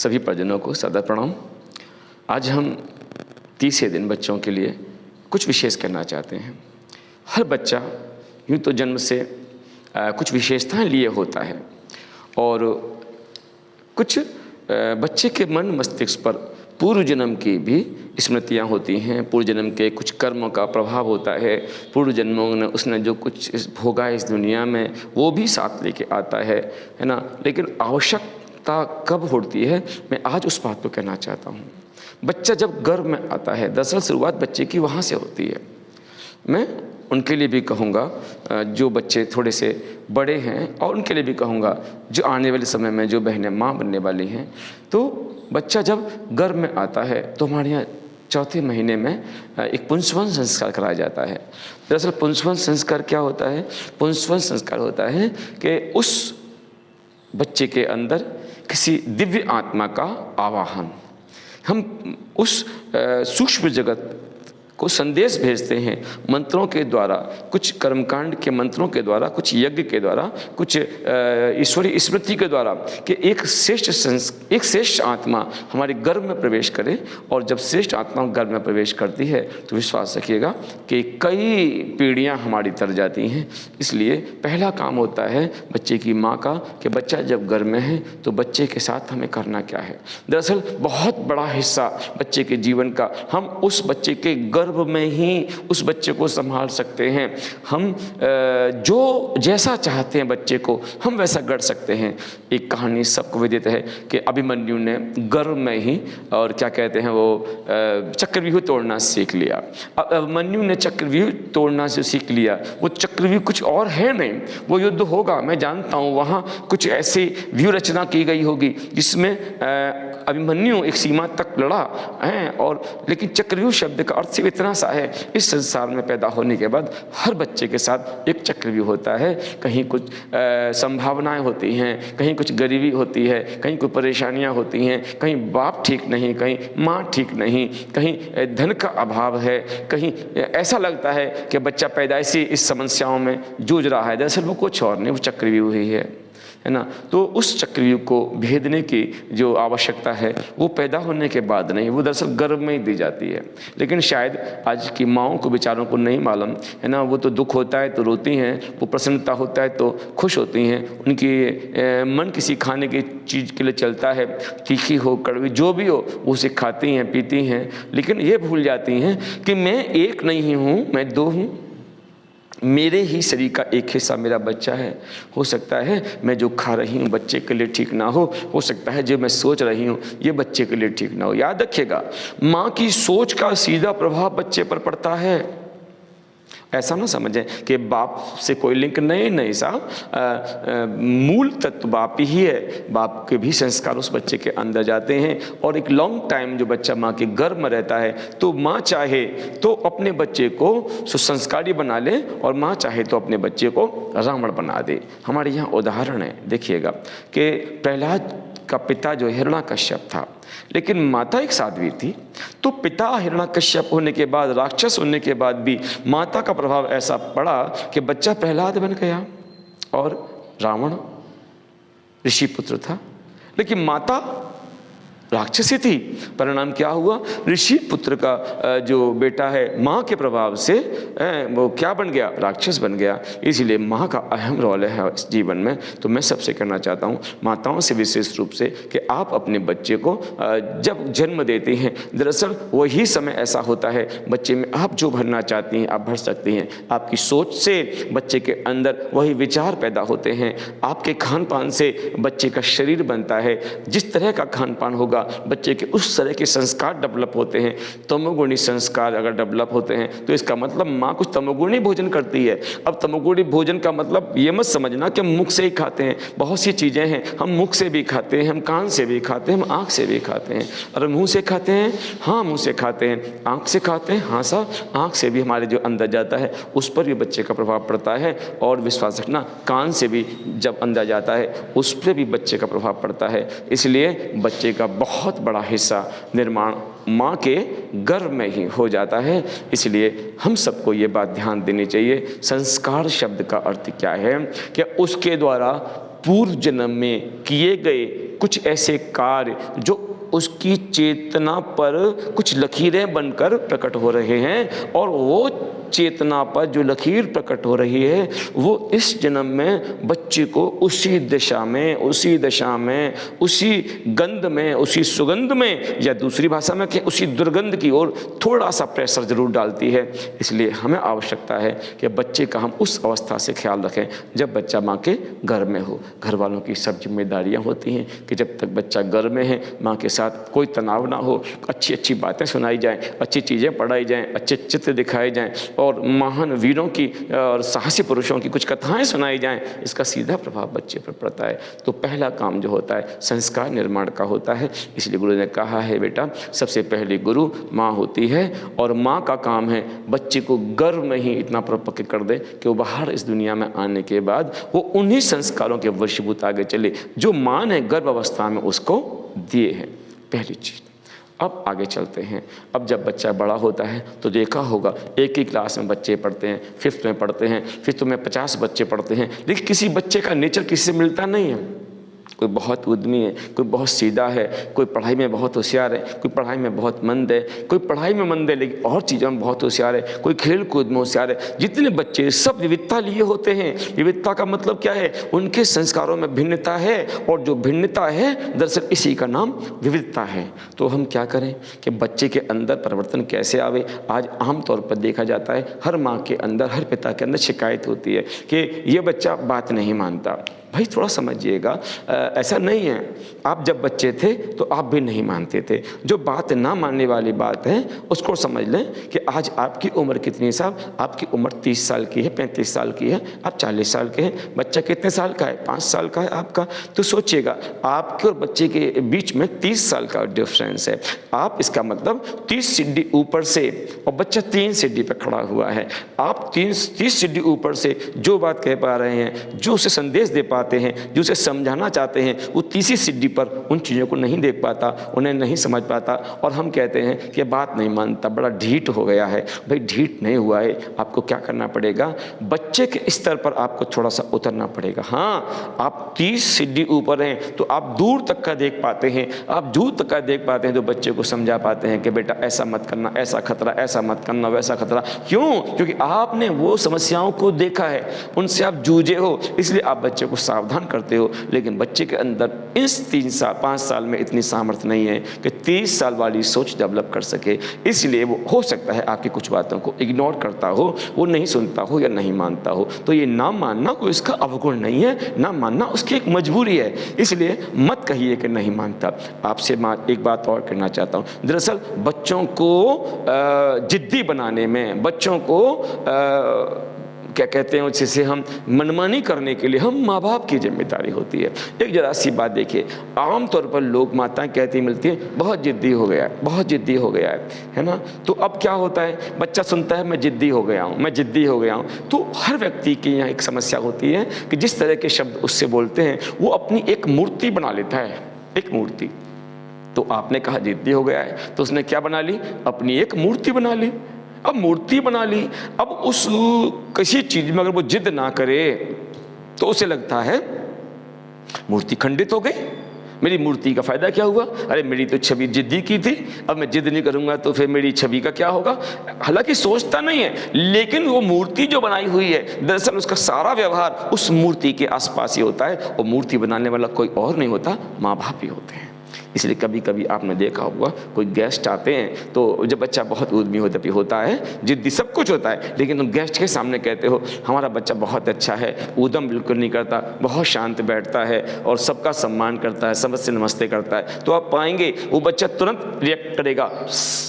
सभी परिजनों को सादर प्रणाम। आज हम 30 दिन बच्चों के लिए कुछ विशेष करना चाहते हैं। हर बच्चा यूँ तो जन्म से कुछ विशेषताएं लिए होता है और कुछ बच्चे के मन मस्तिष्क पर पूर्व जन्म की भी स्मृतियाँ होती हैं। पूर्व जन्म के कुछ कर्मों का प्रभाव होता है। पूर्व जन्मों ने उसने जो कुछ भोगा इस दुनिया में वो भी साथ लेके आता है ना। लेकिन आवश्यकता कब होती है, मैं आज उस बात को कहना चाहता हूँ। बच्चा जब गर्भ में आता है, दरअसल शुरुआत बच्चे की वहाँ से होती है। मैं उनके लिए भी कहूँगा जो बच्चे थोड़े से बड़े हैं, और उनके लिए भी कहूँगा जो आने वाले समय में जो बहनें माँ बनने वाली हैं। तो बच्चा जब गर्भ में आता है तो हमारे यहाँ चौथे महीने में एक पुंसवन संस्कार कराया जाता है। दरअसल पुंसवन संस्कार क्या होता है? पुंसवन संस्कार होता है कि उस बच्चे के अंदर किसी दिव्य आत्मा का आवाहन, हम उस सूक्ष्म जगत को संदेश भेजते हैं मंत्रों के द्वारा, कुछ कर्मकांड के मंत्रों के द्वारा, कुछ यज्ञ के द्वारा, कुछ ईश्वरीय स्मृति के द्वारा कि एक श्रेष्ठ आत्मा हमारे गर्भ में प्रवेश करे। और जब श्रेष्ठ आत्मा गर्भ में प्रवेश करती है तो विश्वास रखिएगा कि कई पीढ़ियां हमारी तर जाती हैं। इसलिए पहला काम होता है बच्चे की माँ का कि बच्चा जब गर्भ में है तो बच्चे के साथ हमें करना क्या है। दरअसल बहुत बड़ा हिस्सा बच्चे के जीवन का हम उस बच्चे के गर्भ में ही उस बच्चे को संभाल सकते हैं। हम जो जैसा चाहते हैं बच्चे को हम वैसा गढ़ सकते हैं। एक कहानी सबको विदित है कि अभिमन्यु ने गर्भ में ही और क्या कहते हैं वो चक्रव्यूह तोड़ना सीख लिया। अभिमन्यु ने चक्रव्यूह तोड़ना से सीख लिया। वो चक्रव्यूह कुछ और है नहीं, वो युद्ध होगा, मैं जानता हूँ। वहाँ कुछ ऐसी व्यूह रचना की गई होगी जिसमें अभिमन्यु एक सीमा तक लड़ा है। और लेकिन चक्रव्यूह शब्द का अर्थ सिर्फ इतना सा है, इस संसार में पैदा होने के बाद हर बच्चे के साथ एक चक्रव्यूह होता है। कहीं कुछ संभावनाएं होती हैं, कहीं कुछ गरीबी होती है, कहीं कोई परेशानियां होती हैं, कहीं बाप ठीक नहीं, कहीं माँ ठीक नहीं, कहीं धन का अभाव है, कहीं ऐसा लगता है कि बच्चा पैदाइशी इस समस्याओं में जूझ रहा है। दरअसल वो कुछ और नहीं, वो चक्रव्यूह ही है ना। तो उस चक्रव्यूह को भेदने की जो आवश्यकता है वो पैदा होने के बाद नहीं, वो दरअसल गर्भ में ही दी जाती है। लेकिन शायद आज की माँओं को बेचारों को नहीं मालूम है ना। वो तो दुख होता है तो रोती हैं, वो प्रसन्नता होता है तो खुश होती हैं। उनकी मन किसी खाने की चीज़ के लिए चलता है, तीखी हो कड़वी जो भी हो वो उसे खाती हैं पीती हैं। लेकिन ये भूल जाती हैं कि मैं एक नहीं हूँ, मैं दो हूँ। मेरे ही शरीर का एक हिस्सा मेरा बच्चा है। हो सकता है मैं जो खा रही हूँ बच्चे के लिए ठीक ना हो सकता है जो मैं सोच रही हूँ ये बच्चे के लिए ठीक ना हो। याद रखिएगा, माँ की सोच का सीधा प्रभाव बच्चे पर पड़ता है। ऐसा ना समझें कि बाप से कोई लिंक नहीं साहब, मूल तत्व बाप ही है। बाप के भी संस्कार उस बच्चे के अंदर जाते हैं। और एक लॉन्ग टाइम जो बच्चा माँ के गर्भ में रहता है तो माँ चाहे तो अपने बच्चे को सुसंस्कारी बना ले और माँ चाहे तो अपने बच्चे को रावण बना दे। हमारे यहाँ उदाहरण है, देखिएगा कि प्रहलाद का पिता जो हिरण्याकश्यप था, लेकिन माता एक साध्वी थी। तो पिता हिरण्याकश्यप होने के बाद, राक्षस होने के बाद भी माता का प्रभाव ऐसा पड़ा कि बच्चा प्रहलाद बन गया और रावण ऋषि पुत्र था। लेकिन माता राक्षसी थी। परिणाम क्या हुआ? ऋषि पुत्र का जो बेटा है माँ के प्रभाव से वो क्या बन गया? राक्षस बन गया। इसीलिए माँ का अहम रोल है इस जीवन में। तो मैं सबसे कहना चाहता हूँ, माताओं से विशेष रूप से, कि आप अपने बच्चे को जब जन्म देते हैं, दरअसल वही समय ऐसा होता है बच्चे में आप जो भरना चाहती हैं आप भर सकती हैं। आपकी सोच से बच्चे के अंदर वही विचार पैदा होते हैं। आपके खान पान से बच्चे का शरीर बनता है। जिस तरह का खान पान होगा बच्चे के उस तरह के संस्कार डेवलप होते हैं। तमोगुणी संस्कार अगर डेवलप होते हैं तो इसका मतलब माँ कुछ तमोगुणी भोजन करती है। अब तमोगुणी भोजन का मतलब ये मत समझना कि हम मुख से ही खाते हैं। बहुत सी चीज़ें हैं, हम मुख से भी खाते हैं, हम कान से भी खाते हैं, हम आँख से भी खाते हैं। और मुँह से खाते हैं, हाँ मुँह से खाते हैं। आँख से खाते हैं, हाँ साहब आँख से भी हमारे जो अंदर जाता है उस पर भी बच्चे का प्रभाव पड़ता है। और विश्वास रखना, कान से भी जब अंदर जाता है उस पर भी बच्चे का प्रभाव पड़ता है। इसलिए बच्चे का बहुत बड़ा हिस्सा निर्माण माँ के गर्भ में ही हो जाता है। इसलिए हम सबको ये बात ध्यान देनी चाहिए। संस्कार शब्द का अर्थ क्या है? कि उसके द्वारा पूर्व जन्म में किए गए कुछ ऐसे कार्य जो उसकी चेतना पर कुछ लकीरें बनकर प्रकट हो रहे हैं, और वो चेतना पर जो लकीर प्रकट हो रही है वो इस जन्म में बच्चे को उसी दिशा में, उसी दशा में, उसी गंध में, उसी सुगंध में, या दूसरी भाषा में कि उसी दुर्गंध की ओर थोड़ा सा प्रेशर जरूर डालती है। इसलिए हमें आवश्यकता है कि बच्चे का हम उस अवस्था से ख्याल रखें जब बच्चा माँ के घर में हो। घर वालों की सब जिम्मेदारियाँ होती हैं कि जब तक बच्चा घर में है माँ के साथ कोई तनाव ना हो, अच्छी अच्छी बातें सुनाई जाएं, अच्छी चीज़ें पढ़ाई जाएं, अच्छे चित्र दिखाए जाएं और महान वीरों की और साहसी पुरुषों की कुछ कथाएं सुनाई जाएं। इसका सीधा प्रभाव बच्चे पर पड़ता है। तो पहला काम जो होता है संस्कार निर्माण का होता है। इसलिए गुरु ने कहा है बेटा सबसे पहले गुरु माँ होती है, और माँ का काम है बच्चे को गर्भ में ही इतना पक्के कर दे कि वो बाहर इस दुनिया में आने के बाद वो उन्हीं संस्कारों के वशीभूत आगे चले जो माँ ने गर्भ अवस्था में उसको दिए हैं। पहली चीज़। अब आगे चलते हैं। अब जब बच्चा बड़ा होता है तो देखा होगा एक ही क्लास में बच्चे पढ़ते हैं, 5th में पढ़ते हैं, 5th में 50 बच्चे पढ़ते हैं, लेकिन किसी बच्चे का नेचर किसी से मिलता नहीं है। कोई बहुत उद्यमी है, कोई बहुत सीधा है, कोई पढ़ाई में बहुत होशियार है, कोई पढ़ाई में बहुत मंद है, कोई पढ़ाई में मंद है लेकिन और चीज़ों में बहुत होशियार है, कोई खेल कूद में होशियार है। जितने बच्चे सब विविधता लिए होते हैं। विविधता का मतलब क्या है? उनके संस्कारों में भिन्नता है, और जो भिन्नता है दरअसल इसी का नाम विविधता है। तो हम क्या करें कि बच्चे के अंदर परिवर्तन कैसे आवे? आज आमतौर पर देखा जाता है हर माँ के अंदर, हर पिता के अंदर शिकायत होती है कि ये बच्चा बात नहीं मानता। भाई थोड़ा समझिएगा, ऐसा नहीं है। आप जब बच्चे थे तो आप भी नहीं मानते थे। जो बात ना मानने वाली बात है उसको समझ लें कि आज आपकी उम्र कितनी साहब? आपकी उम्र 30 साल की है, 35 साल की है, आप 40 साल के हैं। बच्चा कितने साल का है? 5 साल का है आपका। तो सोचिएगा आपके और बच्चे के बीच में 30 साल का डिफरेंस है। आप इसका मतलब 30 सीढ़ी ऊपर से, और बच्चा 3 सीढ़ी पर खड़ा हुआ है। आप 30 सीढ़ी ऊपर से जो बात कह पा रहे हैं, जो उसे संदेश दे पाते हैं, जो उसे समझाना चाहते हैं, वो 30 सीढ़ी पर उन चीज़ों को नहीं देख पाता, उन्हें नहीं समझ पाता, और हम कहते हैं कि बात नहीं मानता, बड़ा ढीठ हो गया है। भाई ढीठ नहीं हुआ है। आपको क्या करना पड़ेगा? बच्चे के स्तर पर आपको थोड़ा सा उतरना पड़ेगा। हाँ, आप 30 सीढ़ी ऊपर हैं तो आप दूर तक का देख पाते हैं, आप दूर तक का देख पाते हैं, तो बच्चे को समझा पाते हैं कि बेटा ऐसा मत करना, ऐसा खतरा, ऐसा मत करना, वैसा खतरा। क्यों? क्योंकि आपने वो समस्याओं को देखा है, उनसे आप जूझे हो, इसलिए आप बच्चे को सावधान करते हो। लेकिन बच्चे के अंदर इस 5 साल में इतनी सामर्थ्य नहीं है कि 30 साल वाली सोच डेवलप कर सके। इसलिए वो हो सकता है आपकी कुछ बातों को इग्नोर करता हो, वो नहीं सुनता हो या नहीं मानता हो। तो ये ना मानना कोई इसका अवगुण नहीं है, ना मानना उसकी एक मजबूरी है। इसलिए मत कहिए कि नहीं मानता। आपसे एक बात और कहना चाहता हूँ। दरअसल बच्चों को जिद्दी बनाने में, बच्चों को क्या कहते हैं जिसे हम मनमानी करने के लिए हम माँ बाप की जिम्मेदारी होती है। एक जरा सी बात देखिए, आमतौर पर लोग माताएं कहती मिलती हैं बहुत जिद्दी हो गया है, बहुत जिद्दी हो गया है ना। तो अब क्या होता है, बच्चा सुनता है मैं जिद्दी हो गया हूँ, मैं जिद्दी हो गया हूँ। तो हर व्यक्ति की यहाँ एक समस्या होती है कि जिस तरह के शब्द उससे बोलते हैं वो अपनी एक मूर्ति बना लेता है, एक मूर्ति। तो आपने कहा जिद्दी हो गया है तो उसने क्या बना ली? अपनी एक मूर्ति बना ली। अब मूर्ति बना ली, अब उस किसी चीज में अगर वो जिद ना करे तो उसे लगता है मूर्ति खंडित हो गई, मेरी मूर्ति का फायदा क्या हुआ? अरे मेरी तो छवि जिद्दी की थी, अब मैं जिद नहीं करूंगा तो फिर मेरी छवि का क्या होगा? हालांकि सोचता नहीं है, लेकिन वो मूर्ति जो बनाई हुई है दरअसल उसका सारा व्यवहार उस मूर्ति के आसपास ही होता है, और मूर्ति बनाने वाला कोई और नहीं होता, माँ बाप ही होते हैं। इसलिए कभी कभी आपने देखा होगा कोई गेस्ट आते हैं तो जब बच्चा बहुत उद्यमी होता है, जिद्दी सब कुछ होता है, लेकिन तुम गेस्ट के सामने कहते हो हमारा बच्चा बहुत अच्छा है, उद्यम बिल्कुल नहीं करता, बहुत शांत बैठता है और सबका सम्मान करता है, सबसे नमस्ते करता है, तो आप पाएंगे वो बच्चा तुरंत रिएक्ट करेगा,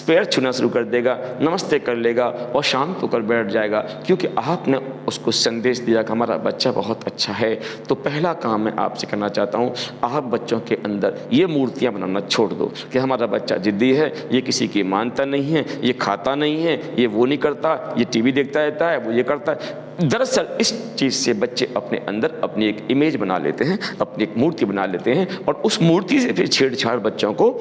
पैर छूना शुरू कर देगा, नमस्ते कर लेगा और शांत होकर बैठ जाएगा, क्योंकि आपने उसको संदेश दिया कि हमारा बच्चा बहुत अच्छा है। तो पहला काम मैं आपसे करना चाहता हूँ, आप बच्चों के अंदर ये मूर्तियाँ बनाना छोड़ दो कि हमारा बच्चा जिद्दी है, ये किसी की मानता नहीं है, ये खाता नहीं है, ये वो नहीं करता, ये टीवी देखता रहता है, वो ये करता है। दरअसल इस चीज़ से बच्चे अपने अंदर अपनी एक इमेज बना लेते हैं, अपनी एक मूर्ति बना लेते हैं, और उस मूर्ति से फिर छेड़छाड़ बच्चों को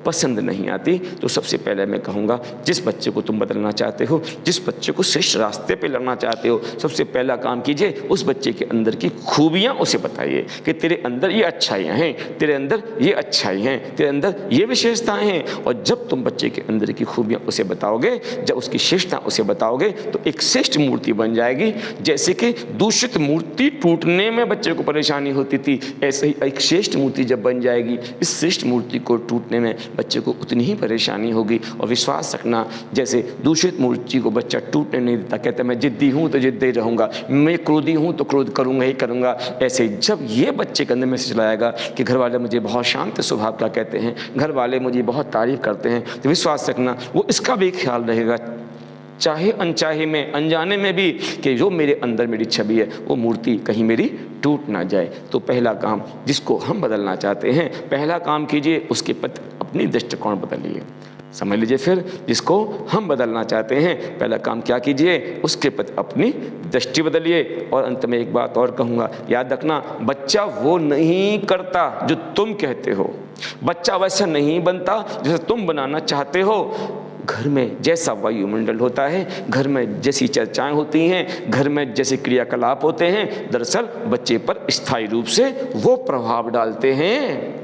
पसंद नहीं आती, तो सबसे पहले मैं कहूँगा जिस बच्चे को तुम बदलना चाहते हो, जिस बच्चे को श्रेष्ठ रास्ते पे लाना चाहते हो, सबसे पहला काम कीजिए उस बच्चे के अंदर की खूबियाँ उसे बताइए कि तेरे अंदर ये अच्छाइयाँ हैं, तेरे अंदर ये अच्छाई हैं, तेरे अंदर ये विशेषताएँ हैं। और जब तुम बच्चे के अंदर की खूबियाँ उसे बताओगे, जब उसकी श्रेष्ठता उसे बताओगे, तो एक श्रेष्ठ मूर्ति बन जाएगी। जैसे कि दूषित मूर्ति टूटने में बच्चे को परेशानी होती थी, ऐसे ही एक श्रेष्ठ मूर्ति जब बन जाएगी, इस श्रेष्ठ मूर्ति को टूटने में बच्चे को उतनी ही परेशानी होगी। और विश्वास रखना, जैसे दूषित मूर्ति को बच्चा टूटने नहीं देता, कहता है मैं जिद्दी हूँ तो जिद्दी रहूँगा, मैं क्रोधी हूँ तो क्रोध करूँगा ही करूँगा। ऐसे जब ये बच्चे के अंदर मैसेज लाएगा कि घर वाले मुझे बहुत शांत स्वभाव का कहते हैं, घर वाले मुझे बहुत तारीफ करते हैं, तो विश्वास रखना वो इसका भी ख्याल रहेगा, चाहे अनचाहे में, अनजाने में भी, कि जो मेरे अंदर मेरी छवि है वो मूर्ति कहीं मेरी टूट ना जाए। तो पहला काम जिसको हम बदलना चाहते हैं, पहला काम कीजिए उसके प्रति अपनी दृष्टिकोण बदलिए। समझ लीजिए, फिर जिसको हम बदलना चाहते हैं, पहला काम क्या कीजिए, उसके प्रति अपनी दृष्टि बदलिए। और अंत में एक बात और कहूँगा, याद रखना, बच्चा वो नहीं करता जो तुम कहते हो, बच्चा वैसा नहीं बनता जैसे तुम बनाना चाहते हो। घर में जैसा वायुमंडल होता है, घर में जैसी चर्चाएं होती हैं, घर में जैसे क्रियाकलाप होते हैं, दरअसल बच्चे पर स्थायी रूप से वो प्रभाव डालते हैं।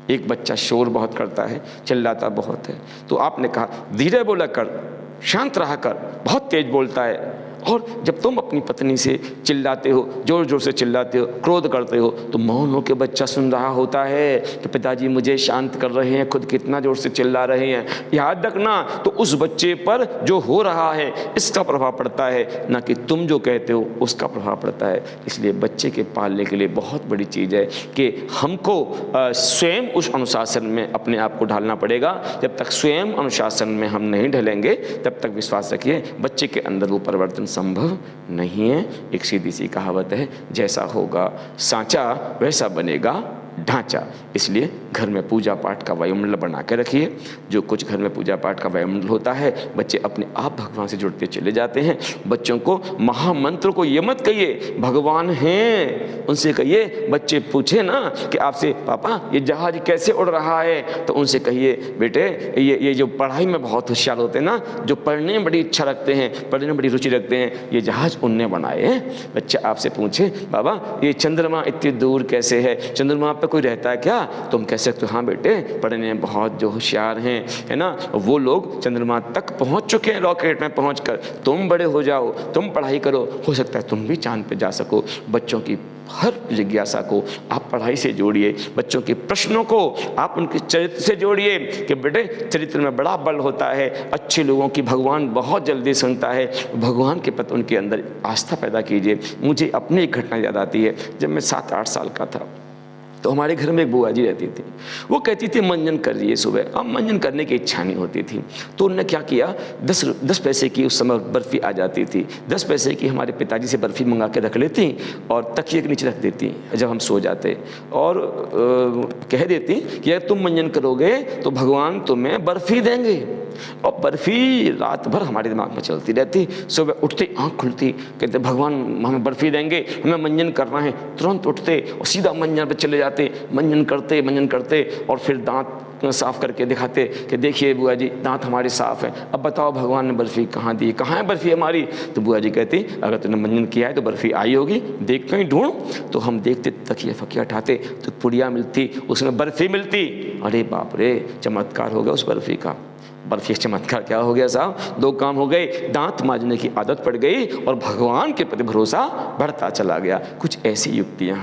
एक बच्चा शोर बहुत करता है, चिल्लाता बहुत है, तो आपने कहा धीरे बोला कर, शांत रहा कर, बहुत तेज बोलता है। और जब तुम अपनी पत्नी से चिल्लाते हो, जोर जोर से चिल्लाते हो, क्रोध करते हो, तो मौन होकर बच्चा सुन रहा होता है कि पिताजी मुझे शांत कर रहे हैं, खुद कितना जोर से चिल्ला रहे हैं। याद रखना, तो उस बच्चे पर जो हो रहा है इसका प्रभाव पड़ता है, ना कि तुम जो कहते हो उसका प्रभाव पड़ता है। इसलिए बच्चे के पालने के लिए बहुत बड़ी चीज़ है कि हमको स्वयं उस अनुशासन में अपने आप को ढालना पड़ेगा। जब तक स्वयं अनुशासन में हम नहीं ढलेंगे, तब तक विश्वास रखिए बच्चे के अंदर वो परिवर्तन संभव नहीं है। एक सीधी सी कहावत है, जैसा होगा सांचा वैसा बनेगा ढांचा। इसलिए घर में पूजा पाठ का वायुमंडल बना के रखिए। जो कुछ घर में पूजा पाठ का वायुमंडल होता है, बच्चे अपने आप भगवान से जुड़ते चले जाते हैं। बच्चों को महामंत्र को ये मत कहिए भगवान हैं, उनसे कहिए, बच्चे पूछे ना कि आपसे पापा ये जहाज कैसे उड़ रहा है, तो उनसे कहिए बेटे ये जो पढ़ाई में बहुत होशियार होते हैं ना, जो पढ़ने में बड़ी इच्छा रखते हैं, पढ़ने में बड़ी रुचि रखते हैं, ये जहाज उनने बनाए हैं। बच्चा आपसे पूछे बाबा ये चंद्रमा इतनी दूर कैसे है, चंद्रमा पे कोई रहता है क्या, तुम कह सकते हो हाँ बेटे पढ़ने में बहुत जो होशियार हैं, है ना, वो लोग चंद्रमा तक पहुंच चुके हैं रॉकेट में पहुंचकर। तुम बड़े हो जाओ, तुम पढ़ाई करो, हो सकता है तुम भी चांद पे जा सको। बच्चों की हर जिज्ञासा को आप पढ़ाई से जोड़िए, बच्चों के प्रश्नों को आप उनके चरित्र से जोड़िए कि बेटे चरित्र में बड़ा बल होता है। अच्छे लोगों की भगवान बहुत जल्दी सुनता है। भगवान के प्रति उनके अंदर आस्था पैदा कीजिए। मुझे अपनी एक घटना याद आती है, जब मैं 7-8 साल का था, तो हमारे घर में एक बुआ जी रहती थी। वो कहती थी मंजन करिए सुबह। अब मंजन करने की इच्छा नहीं होती थी, तो उन्होंने क्या किया, 10 पैसे की उस समय बर्फ़ी आ जाती थी, 10 पैसे की हमारे पिताजी से बर्फ़ी मंगा के रख लेती और तकिए के नीचे रख देती जब हम सो जाते, और कह देती कि अगर तुम मंजन करोगे तो भगवान तुम्हें बर्फ़ी देंगे। और बर्फ़ी रात भर हमारे दिमाग में चलती रहती। सुबह उठते आँख खुलती, कहते भगवान हमें बर्फ़ी देंगे, हमें मंजन करना है। तुरंत उठते और सीधा मंजन पर चले जाते, मंजन करते और फिर दांत साफ़ करके दिखाते कि देखिए बुआ जी दांत हमारे साफ़ हैं, अब बताओ भगवान ने बर्फ़ी कहाँ दी, कहाँ है बर्फ़ी हमारी। तो बुआ जी कहती अगर तूने मंजन किया है तो बर्फ़ी आई होगी, देख कहीं ढूंढ। तो हम देखते, तकिया फकिया उठाते तो पुड़िया मिलती, उसमें बर्फ़ी मिलती। अरे बाप रे, चमत्कार हो गया उस बर्फ़ी का। बर्फ़ी चमत्कार क्या हो गया साहब, 2 काम हो गए, दांत मांजने की आदत पड़ गई और भगवान के प्रति भरोसा बढ़ता चला गया। कुछ ऐसी युक्तियाँ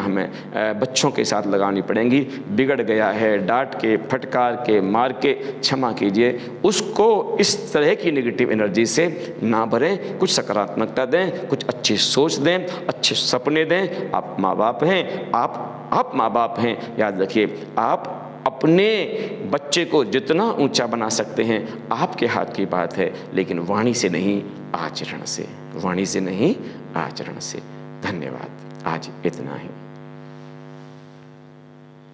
हमें बच्चों के साथ लगानी पड़ेंगी। बिगड़ गया है, डांट के, फटकार के, मार के क्षमा कीजिए, उसको इस तरह की नेगेटिव एनर्जी से ना भरें। कुछ सकारात्मकता दें, कुछ अच्छी सोच दें, अच्छे सपने दें। आप माँ बाप हैं, आप माँ बाप हैं, याद रखिए आप अपने बच्चे को जितना ऊंचा बना सकते हैं आपके हाथ की बात है, लेकिन वाणी से नहीं आचरण से, वाणी से नहीं आचरण से। धन्यवाद, आज इतना ही।